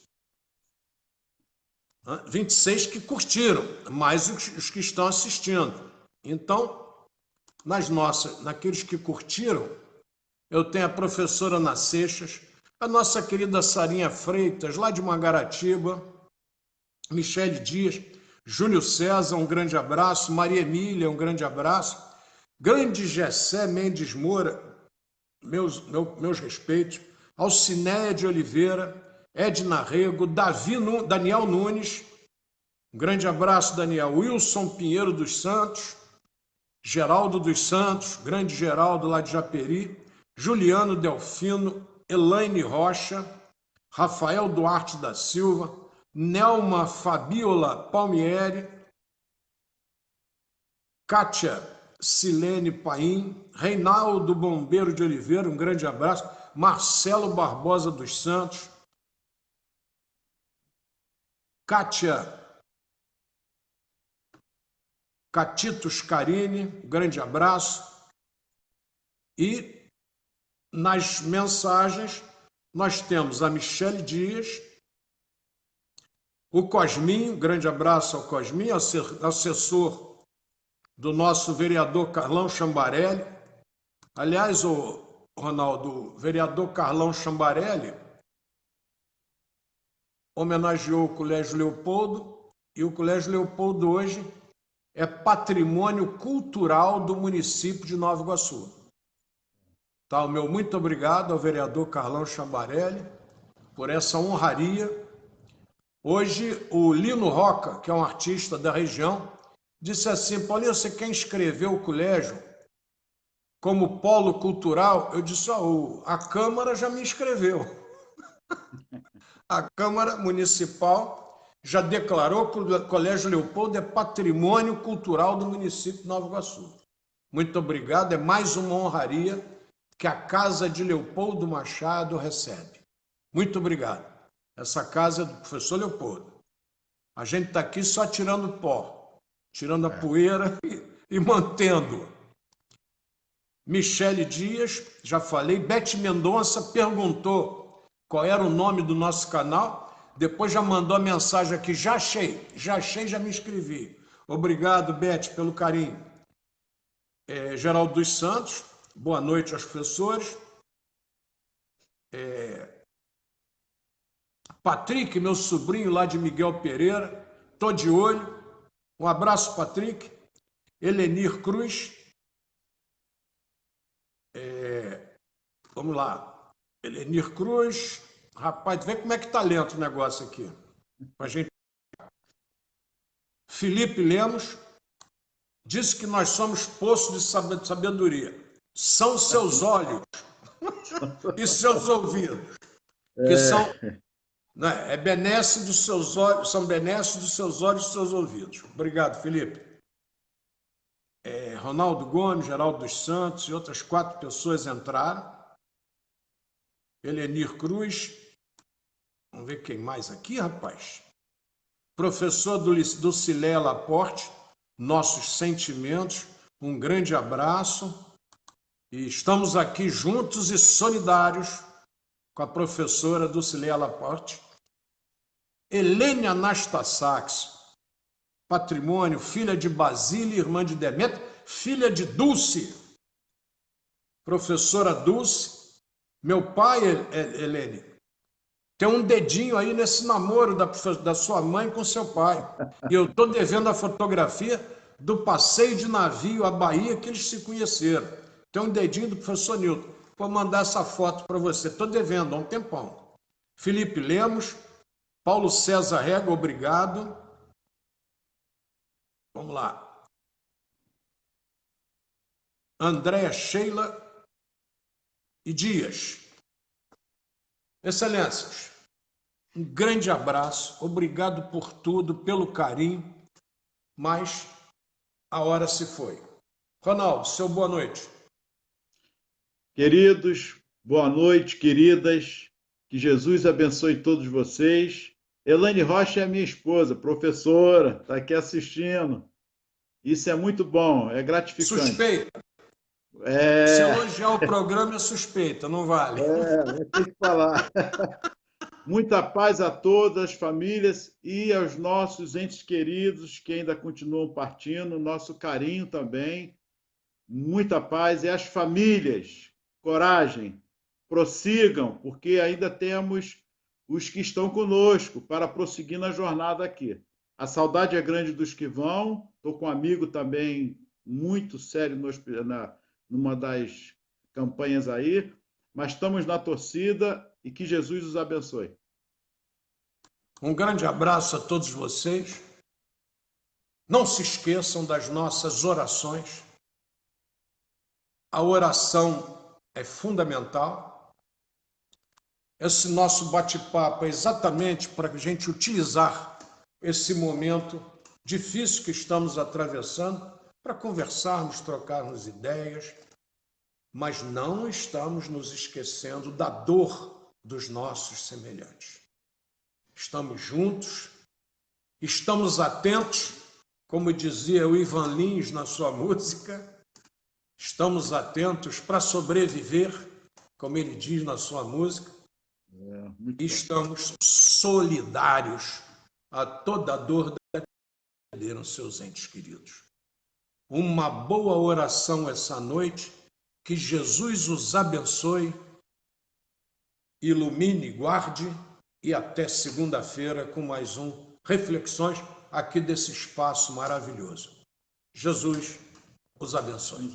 26 que curtiram, mais os que estão assistindo. Então, naqueles que curtiram, eu tenho a professora Ana Seixas, a nossa querida Sarinha Freitas, lá de Mangaratiba, Michele Dias, Júlio César, um grande abraço, Maria Emília, um grande abraço, grande Gessé Mendes Moura, meus respeitos, Alcinéia de Oliveira, Edna Rego, Daniel Nunes, um grande abraço, Daniel, Wilson Pinheiro dos Santos, Geraldo dos Santos, grande Geraldo lá de Japeri, Juliano Delfino, Elaine Rocha, Rafael Duarte da Silva, Nelma Fabiola Palmieri, Kátia Silene Paim, Reinaldo Bombeiro de Oliveira, um grande abraço, Marcelo Barbosa dos Santos, Catitos Carini, um grande abraço. E nas mensagens nós temos a Michele Dias, o Cosminho, grande abraço ao Cosminho, assessor do nosso vereador Carlão Chambarelli. Aliás, o Ronaldo, o vereador Carlão Chambarelli homenageou o Colégio Leopoldo, e o Colégio Leopoldo hoje é patrimônio cultural do município de Nova Iguaçu. Tá, o meu muito obrigado ao vereador Carlão Chambarelli por essa honraria. Hoje, o Lino Roca, que é um artista da região, disse assim: Paulinho, você quer inscrever o colégio como polo cultural? Eu disse: a Câmara já me inscreveu. A Câmara Municipal já declarou que o Colégio Leopoldo é patrimônio cultural do município de Nova Iguaçu. Muito obrigado, é mais uma honraria que a Casa de Leopoldo Machado recebe. Muito obrigado. Essa casa é do professor Leopoldo. A gente está aqui só tirando pó, tirando a poeira e mantendo. Michele Dias, já falei. Beth Mendonça perguntou qual era o nome do nosso canal. Depois já mandou a mensagem aqui. Já achei, já me inscrevi. Obrigado, Beth, pelo carinho. Geraldo dos Santos, boa noite aos professores. Patrick, meu sobrinho lá de Miguel Pereira, tô de olho. Um abraço, Patrick. Helenir Cruz. Vamos lá. Helenir Cruz. Rapaz, vê como é que tá lento o negócio aqui. A gente... Felipe Lemos disse que nós somos poço de sabedoria. São seus olhos e seus ouvidos, que são... É benesse dos seus olhos, são benesses dos seus olhos e dos seus ouvidos. Obrigado, Felipe. Ronaldo Gomes, Geraldo dos Santos e outras 4 pessoas entraram. Helenir Cruz. Vamos ver quem mais aqui, rapaz. Professor do Cilé Laporte, nossos sentimentos. Um grande abraço. E estamos aqui juntos e solidários com a professora do Cilé Laporte. Helene Anastasax, patrimônio, filha de Basília, irmã de Demétrio, filha de Dulce, professora Dulce. Meu pai, Helene, tem um dedinho aí nesse namoro da sua mãe com seu pai. E eu estou devendo a fotografia do passeio de navio à Bahia que eles se conheceram. Tem um dedinho do professor Nilton. Vou mandar essa foto para você. Estou devendo há um tempão. Felipe Lemos, Paulo César Rega, obrigado. Vamos lá. Andréa Sheila e Dias. Excelências, um grande abraço. Obrigado por tudo, pelo carinho. Mas a hora se foi. Ronaldo, seu boa noite. Queridos, boa noite, queridas. Que Jesus abençoe todos vocês. Elaine Rocha é minha esposa, professora, está aqui assistindo. Isso é muito bom, é gratificante. Suspeita. Se elogiar o programa é suspeita, não vale. Vai ter que falar. Muita paz a todas as famílias e aos nossos entes queridos que ainda continuam partindo, nosso carinho também. Muita paz e as famílias, coragem, prossigam, porque ainda temos os que estão conosco para prosseguir na jornada aqui. A saudade é grande dos que vão. Estou com um amigo também muito sério numa das campanhas aí, mas estamos na torcida e que Jesus os abençoe. Um grande abraço a todos vocês. Não se esqueçam das nossas orações. A oração é fundamental. Esse nosso bate-papo é exatamente para a gente utilizar esse momento difícil que estamos atravessando para conversarmos, trocarmos ideias, mas não estamos nos esquecendo da dor dos nossos semelhantes. Estamos juntos, estamos atentos, como dizia o Ivan Lins na sua música, estamos atentos para sobreviver, como ele diz na sua música, e estamos solidários a toda a dor que perderam seus entes queridos. Uma boa oração essa noite, que Jesus os abençoe, ilumine, guarde, e até segunda-feira com mais Reflexões aqui desse espaço maravilhoso. Jesus os abençoe.